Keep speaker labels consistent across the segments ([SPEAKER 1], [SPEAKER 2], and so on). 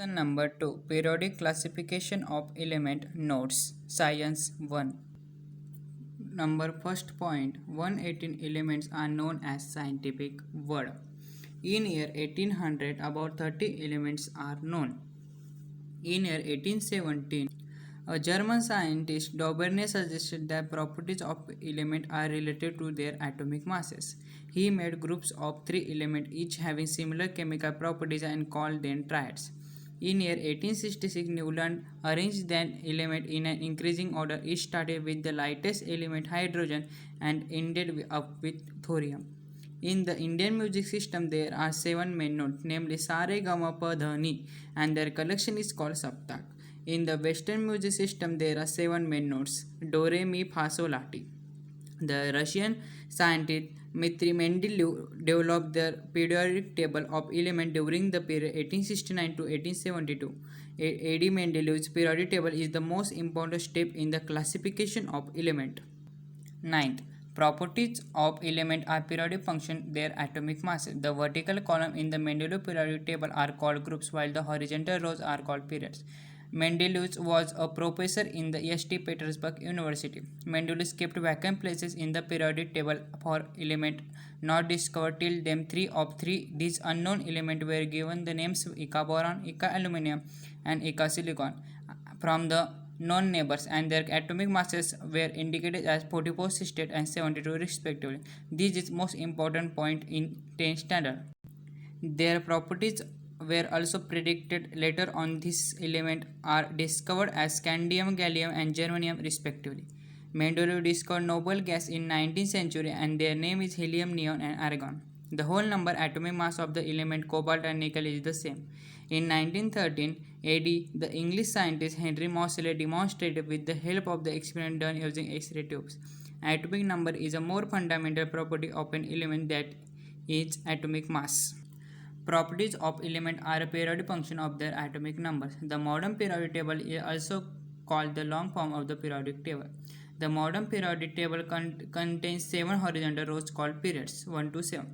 [SPEAKER 1] Lesson number 2, Periodic Classification of Element Nodes, Science 1. Number first point, 118 elements are known as scientific word. In year 1800, about 30 elements are known. In year 1817, a German scientist Daubernet suggested that properties of elements are related to their atomic masses. He made groups of 3 elements each having similar chemical properties and called them triads. In year 1866, Newland arranged the element in an increasing order. Each started with the lightest element hydrogen and ended up with thorium. In the Indian music system, there are 7 main notes, namely Sa Re Ga Ma Pa Dha Ni, and their collection is called Saptak. In the Western music system, there are 7 main notes, Do Re Mi Fa Sol La Ti. The Russian scientist Dmitry Mendeleev developed the periodic table of elements during the period 1869 to 1872. A.D. Mendeleev's periodic table is the most important step in the classification of element. Ninth, properties of element are periodic function their atomic mass. The vertical column in the Mendeleev periodic table are called groups while the horizontal rows are called periods. Mendeleev was a professor in the St. Petersburg University. Mendeleev kept vacant places in the periodic table for elements not discovered till then. 3 of 3 these unknown elements were given the names Eka boron, Eka aluminum, and Eka silicon from the known neighbors, and their atomic masses were indicated as 44, 68, and 72 respectively. This is most important point in 10 standard. Their properties were also predicted later on. These elements are discovered as scandium, gallium, and germanium respectively. Mendeleev discovered noble gas in 19th century and their name is helium, neon, and argon. The whole number atomic mass of the element cobalt and nickel is the same. In 1913 AD, the English scientist Henry Moseley demonstrated with the help of the experiment done using X-ray tubes. Atomic number is a more fundamental property of an element that is atomic mass. Properties of element are a periodic function of their atomic numbers. The modern periodic table is also called the long form of the periodic table. The modern periodic table contains 7 horizontal rows called periods 1 to 7.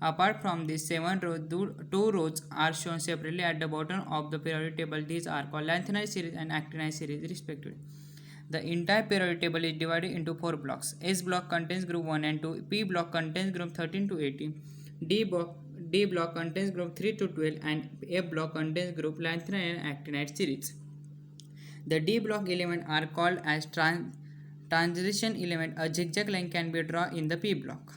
[SPEAKER 1] Apart from these 7 rows, 2 rows are shown separately at the bottom of the periodic table. These are called lanthanide series and actinide series respectively. The entire periodic table is divided into 4 blocks. S block contains group 1 and 2, P block contains group 13 to 18, D block contains group 3 to 12, and F block contains group lanthanide and actinide series. The D block elements are called as transition element. A zigzag line can be drawn in the P block.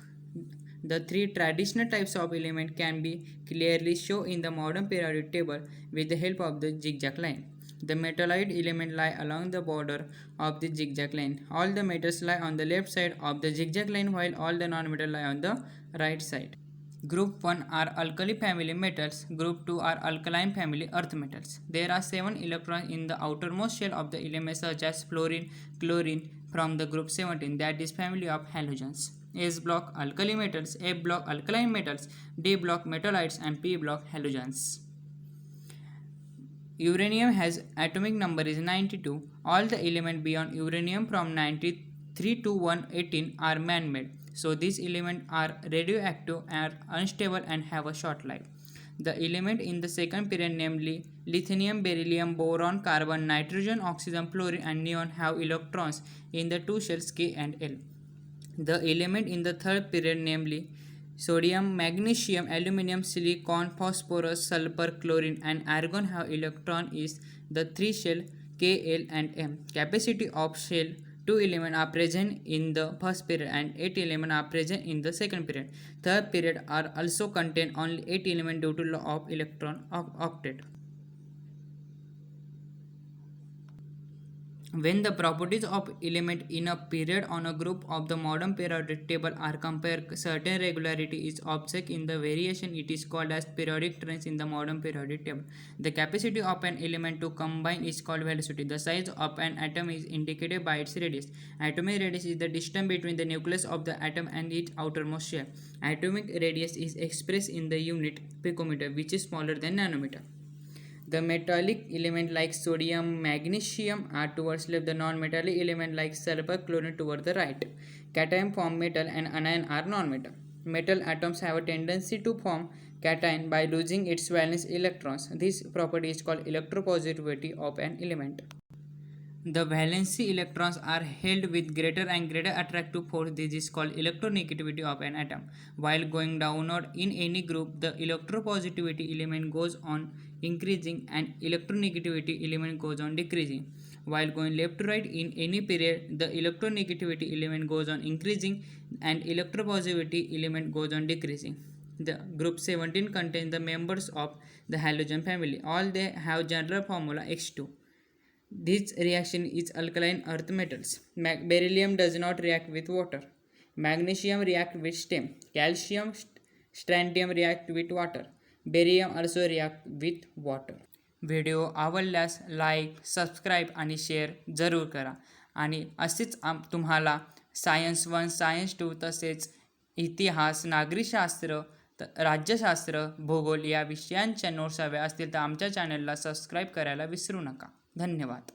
[SPEAKER 1] The 3 traditional types of element can be clearly shown in the modern periodic table with the help of the zigzag line. The metalloid elements lie along the border of the zigzag line. All the metals lie on the left side of the zigzag line while all the non-metals lie on the right side. Group 1 are alkali family metals, Group 2 are alkaline family earth metals. There are 7 electrons in the outermost shell of the element such as fluorine, chlorine from the group 17, that is family of halogens. S block alkali metals, F block alkaline metals, D block metallites, and P block halogens. Uranium has atomic number is 92. All the elements beyond uranium from 93 to 118 are man-made. So these elements are radioactive, are unstable, and have a short life. The element in the second period, namely lithium, beryllium, boron, carbon, nitrogen, oxygen, fluorine, and neon, have electrons in the 2 shells K and L. The element in the third period, namely sodium, magnesium, aluminum, silicon, phosphorus, sulfur, chlorine, and argon, have electron is the 3 shell K, L, and M. Capacity of shell 2 elements are present in the first period and 8 elements are present in the second period. Third period are also contain only 8 elements due to law of electron octet. When the properties of element in a period on a group of the modern periodic table are compared, certain regularity is observed in the variation. It is called as periodic trends in the modern periodic table. The capacity of an element to combine is called velocity. The size of an atom is indicated by its radius. Atomic radius is the distance between the nucleus of the atom and its outermost shell. Atomic radius is expressed in the unit picometer, which is smaller than nanometer. The metallic element like sodium, magnesium are towards left. The non-metallic element like sulfur, chlorine toward the right. Cation form metal and anion are non-metal. Metal atoms have a tendency to form cation by losing its valence electrons. This property is called electropositivity of an element. The valency electrons are held with greater and greater attractive force. This is called electronegativity of an atom. While going downward in any group, the electropositivity element goes on increasing and electronegativity element goes on decreasing. While going left to right in any period, the electronegativity element goes on increasing and electropositivity element goes on decreasing. The group 17 contains the members of the halogen family. All they have general formula X2. This reaction is alkaline earth metals. Beryllium does not react with water. Magnesium react with steam. Calcium, strontium react with water. Barium also react with water. Video आवडल्यास like subscribe आणि share जरूर करा आणि असेच तुम्हाला science 1 science 2 तसेच इतिहास नागरिकशास्त्र राज्यशास्त्र भूगोल या विषयांच्या नोट्स हव्या असतील तर आमच्या चॅनलला सबस्क्राईब करायला विसरू नका. धन्यवाद.